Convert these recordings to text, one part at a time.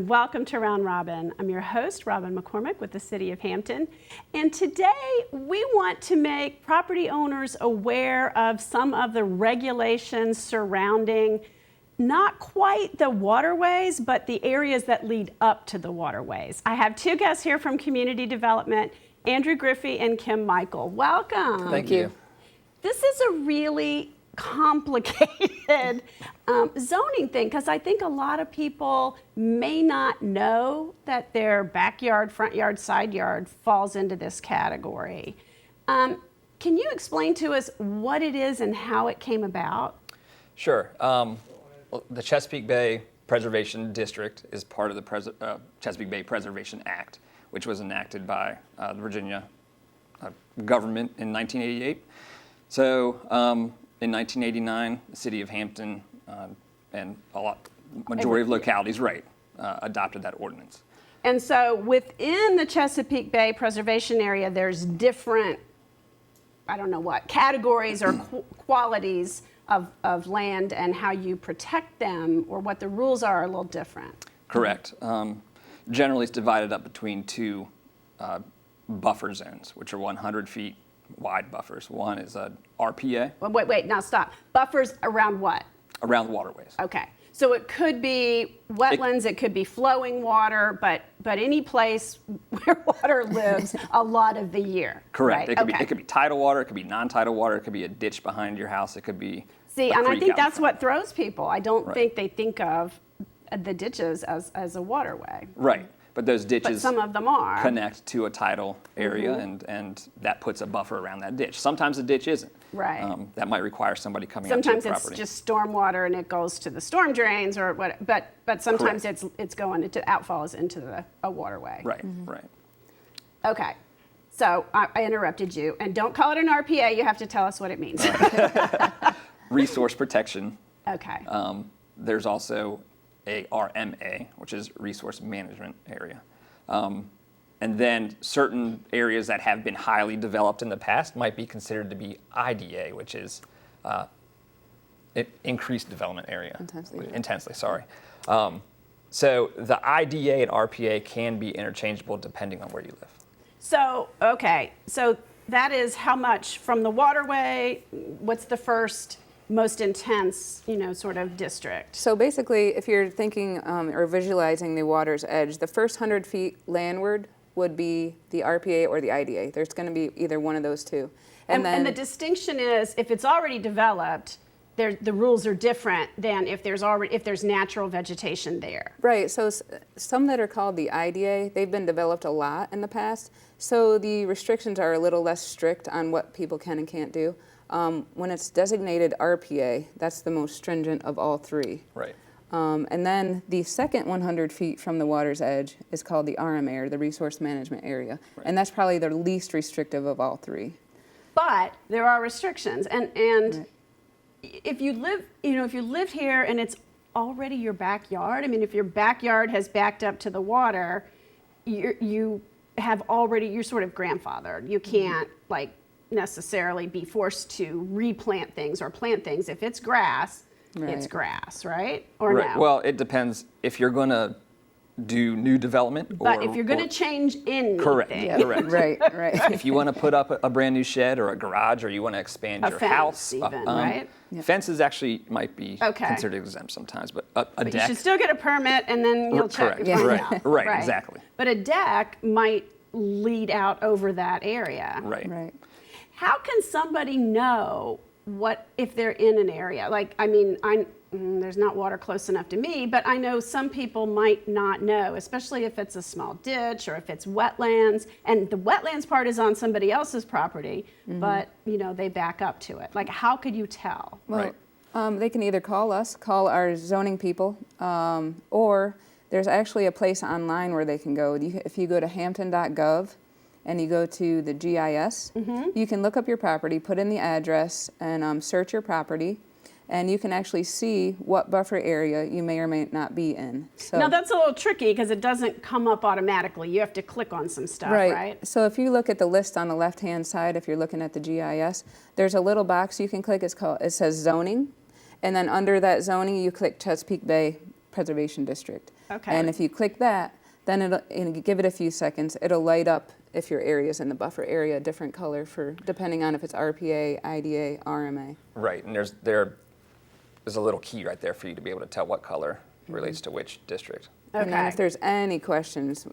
welcome to Round Robin. I'm your host, Robin McCormick with the City of Hampton. And today we want to make property owners aware of some of the regulations surrounding not quite the waterways, but the areas that lead up to the waterways. I have two guests here from Community Development, Andrew Griffey and Mikel. Welcome. Thank you. This is a really complicated zoning thing, because I think a lot of people may not know that their backyard, front yard, side yard falls into this category. Can you explain to us what it is and how it came about? Sure. The Chesapeake Bay Preservation District is part of the Chesapeake Bay Preservation Act, which was enacted by the Virginia government in 1988. So in 1989, the city of Hampton and majority of localities, adopted that ordinance. And so within the Chesapeake Bay Preservation Area, there's different, I don't know what, categories or qualities of land, and how you protect them or what the rules are a little different. Correct. Generally, it's divided up between two buffer zones, which are 100 feet wide buffers. One is a RPA. Well, wait, now stop. Buffers around what? Around the waterways. Okay. So it could be wetlands, it could be flowing water, but any place where water lives a lot of the year. Correct. Right? It could be tidal water, it could be non-tidal water, it could be a ditch behind your house, it could be See, a and I creek think out that's front. what throws people. I don't think they think of the ditches as a waterway. Right. But those ditches But some of them are. connect to a tidal area, and that puts a buffer around that ditch. Sometimes the ditch isn't. Right. That might require somebody coming Sometimes onto the it's property. just storm water and it goes to the storm drains or what, but sometimes it's going into outfalls into a waterway. Right, right. Okay. So I interrupted you, and don't call it an RPA. You have to tell us what it means. Resource protection. Okay. There's also a RMA, which is resource management area. And then certain areas that have been highly developed in the past might be considered to be IDA, which is increased development area. Intensely, sorry. So the IDA and RPA can be interchangeable depending on where you live. So, okay. So that is how much from the waterway, what's the first most intense, sort of district? So basically, if you're thinking or visualizing the water's edge, the first 100 feet landward would be the RPA or the IDA. There's going to be either one of those two. And the distinction is, if it's already developed, the rules are different than if there's natural vegetation there. Right. So some that are called the IDA, they've been developed a lot in the past. So the restrictions are a little less strict on what people can and can't do. When it's designated RPA, that's the most stringent of all three. Right. And then the second 100 feet from the water's edge is called the RMA, or the Resource Management Area. Right. And that's probably the least restrictive of all three. But there are restrictions. And right. if you live here and it's already your backyard, if your backyard has backed up to the water, you're sort of grandfathered. You can't necessarily be forced to replant things or plant things. If it's grass, it's grass, right? Or right. no? Well, it depends if you're going to do new development. But if you're going to change anything. Correct. Right. If you want to put up a brand new shed or a garage, or you want to expand your fence house, even, right? Fences actually might be considered exempt sometimes, but a But deck. you should still get a permit, and then you'll check. Correct. Find Right. out. Right. Exactly. But a deck might lead out over that area. Right. How can somebody know if they're in an area? There's not water close enough to me, but I know some people might not know, especially if it's a small ditch or if it's wetlands. And the wetlands part is on somebody else's property, but they back up to it. How could you tell? Well, they can either call our zoning people, or there's actually a place online where they can go. If you go to hampton.gov, and you go to the GIS, you can look up your property, put in the address, and search your property, and you can actually see what buffer area you may or may not be in. So, now that's a little tricky because it doesn't come up automatically. You have to click on some stuff, right? So if you look at the list on the left-hand side, if you're looking at the GIS, there's a little box you can click. It says zoning, and then under that zoning, you click Chesapeake Bay Preservation District. Okay. And if you click that, then and give it a few seconds, it'll light up if your area's in the buffer area, a different color for depending on if it's RPA, IDA, RMA. Right, and there's a little key right there for you to be able to tell what color relates to which district. And then Okay. if there's any questions,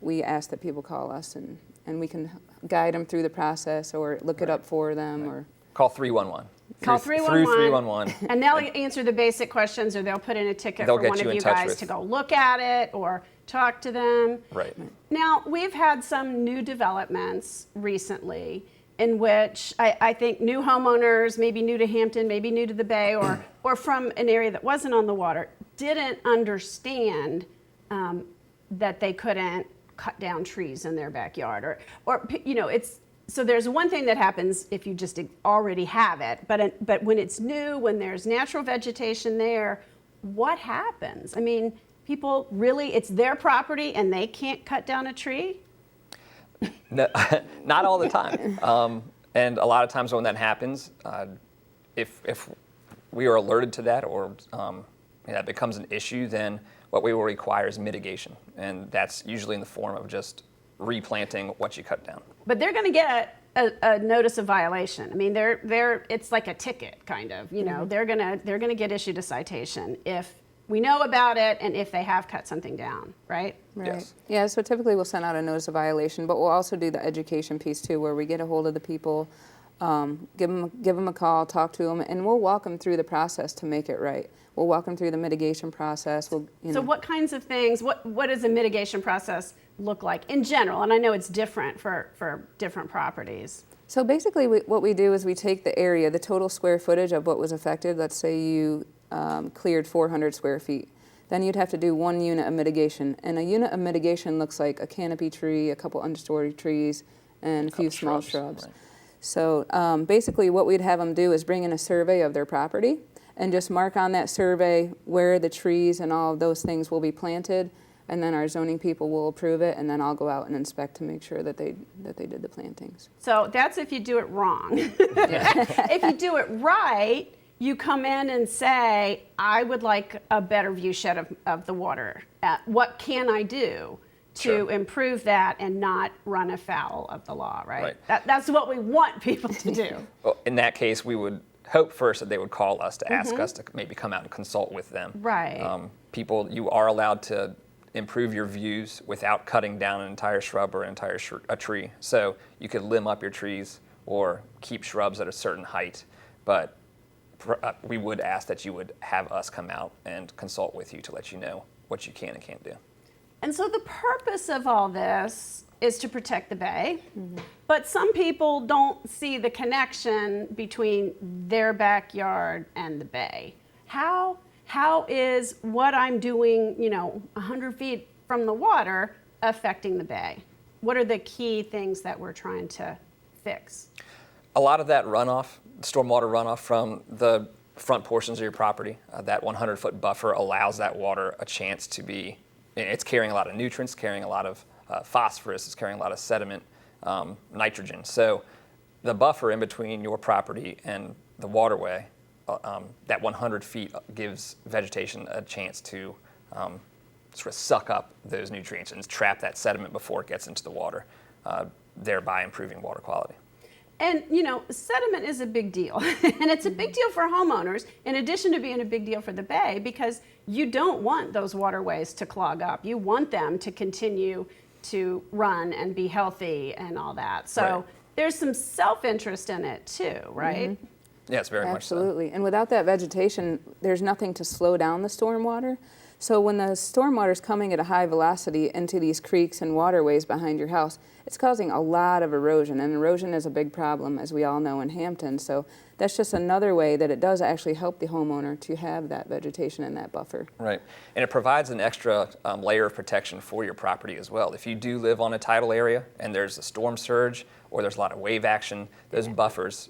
we ask that people call us and we can guide them through the process or look it up for them or. Call 311. Call Through 311. 311. And they'll answer the basic questions, or they'll put in a ticket They'll for get one you of in you touch guys with- to go look at it or talk to them. Right. Now, we've had some new developments recently in which I think new homeowners, maybe new to Hampton, maybe new to the Bay, or from an area that wasn't on the water, didn't understand that they couldn't cut down trees in their backyard. So there's one thing that happens if you just already have it, but when it's new, when there's natural vegetation there, what happens? I mean, people really, it's their property and they can't cut down a tree? No, not all the time. And a lot of times when that happens, if we are alerted to that or that becomes an issue, then what we will require is mitigation. And that's usually in the form of just replanting what you cut down. But they're going to get a notice of violation. I mean, it's like a ticket, kind of. They're gonna get issued a citation if we know about it and if they have cut something down, right? Right. Yes. Yeah, so typically we'll send out a notice of violation, but we'll also do the education piece too, where we get a hold of the people, give them a call, talk to them, and we'll walk them through the process to make it right. We'll walk them through the mitigation process. So what kinds of things, what does a mitigation process look like in general? And I know it's different for different properties. So basically what we do is we take the area, the total square footage of what was affected. Let's say you cleared 400 square feet. Then you'd have to do 1 unit of mitigation. And a unit of mitigation looks like a canopy tree, a couple understory trees, and a few small shrubs. Right. So basically what we'd have them do is bring in a survey of their property and just mark on that survey where the trees and all of those things will be planted, and then our zoning people will approve it, and then I'll go out and inspect to make sure that they did the plantings. So that's if you do it wrong. If you do it right, you come in and say, I would like a better view shed of the water. What can I do to improve that and not run afoul of the law, right? That's what we want people to do. Well, in that case, we would hope first that they would call us to ask us to maybe come out and consult with them. Right. People, you are allowed to improve your views without cutting down an entire shrub or a tree. So you could limb up your trees or keep shrubs at a certain height, but we would ask that you would have us come out and consult with you to let you know what you can and can't do. And so the purpose of all this is to protect the bay, but some people don't see the connection between their backyard and the bay. How is what I'm doing, 100 feet from the water affecting the bay? What are the key things that we're trying to fix? A lot of that runoff, stormwater runoff from the front portions of your property, that 100-foot buffer allows that water a chance to be, it's carrying a lot of nutrients, carrying a lot of phosphorus, it's carrying a lot of sediment, nitrogen. So the buffer in between your property and the waterway, that 100 feet gives vegetation a chance to sort of suck up those nutrients and trap that sediment before it gets into the water, thereby improving water quality. And, sediment is a big deal. And it's a big deal for homeowners, in addition to being a big deal for the bay, because you don't want those waterways to clog up. You want them to continue to run and be healthy and all that. So there's some self-interest in it too, right? Yes, very much so. Absolutely. And without that vegetation, there's nothing to slow down the stormwater. So when the stormwater is coming at a high velocity into these creeks and waterways behind your house, it's causing a lot of erosion, and erosion is a big problem, as we all know, in Hampton. So that's just another way that it does actually help the homeowner to have that vegetation and that buffer. Right, and it provides an extra layer of protection for your property as well. If you do live on a tidal area and there's a storm surge or there's a lot of wave action, those buffers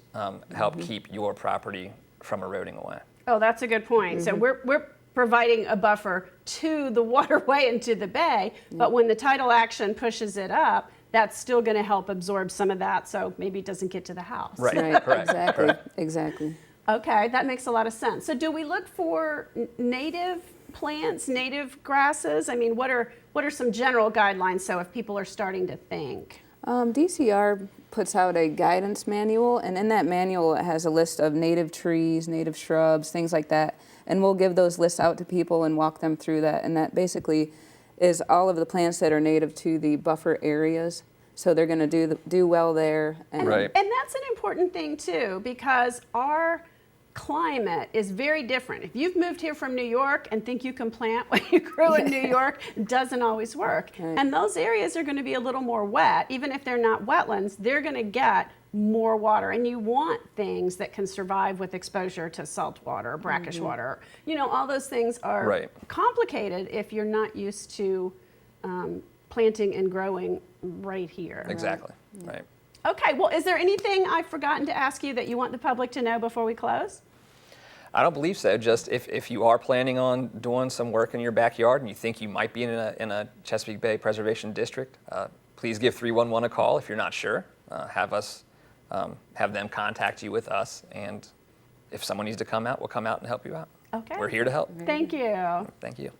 help keep your property from eroding away. Oh, that's a good point. So we're providing a buffer to the waterway and to the bay, but when the tidal action pushes it up, that's still going to help absorb some of that, so maybe it doesn't get to the house. Right, correct. Exactly, exactly. Okay, that makes a lot of sense. So do we look for native plants, native grasses? I mean, what are some general guidelines so if people are starting to think? DCR puts out a guidance manual, and in that manual it has a list of native trees, native shrubs, things like that. And we'll give those lists out to people and walk them through that. And that basically is all of the plants that are native to the buffer areas. So they're going to do well there. And Right. And that's an important thing too, because our climate is very different. If you've moved here from New York and think you can plant what you grew in New York, it doesn't always work. Right. And those areas are going to be a little more wet. Even if they're not wetlands, they're going to get more water. And you want things that can survive with exposure to salt water, brackish water. You know, all those things are Right. complicated if you're not used to planting and growing right here. Exactly. Right. Okay, well, is there anything I've forgotten to ask you that you want the public to know before we close? I don't believe so. Just if you are planning on doing some work in your backyard and you think you might be in a Chesapeake Bay Preservation District, please give 311 a call if you're not sure. Have them contact you with us, and if someone needs to come out, we'll come out and help you out. Okay. We're here to help. Thank you. Thank you.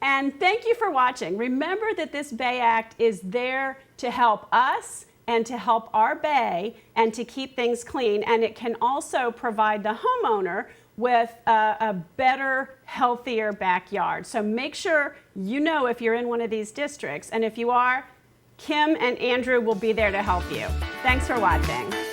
And thank you for watching. Remember that this Bay Act is there to help us and to help our bay and to keep things clean. And it can also provide the homeowner with a better, healthier backyard. So make sure you know if you're in one of these districts. And if you are, Kim and Andrew will be there to help you. Thanks for watching.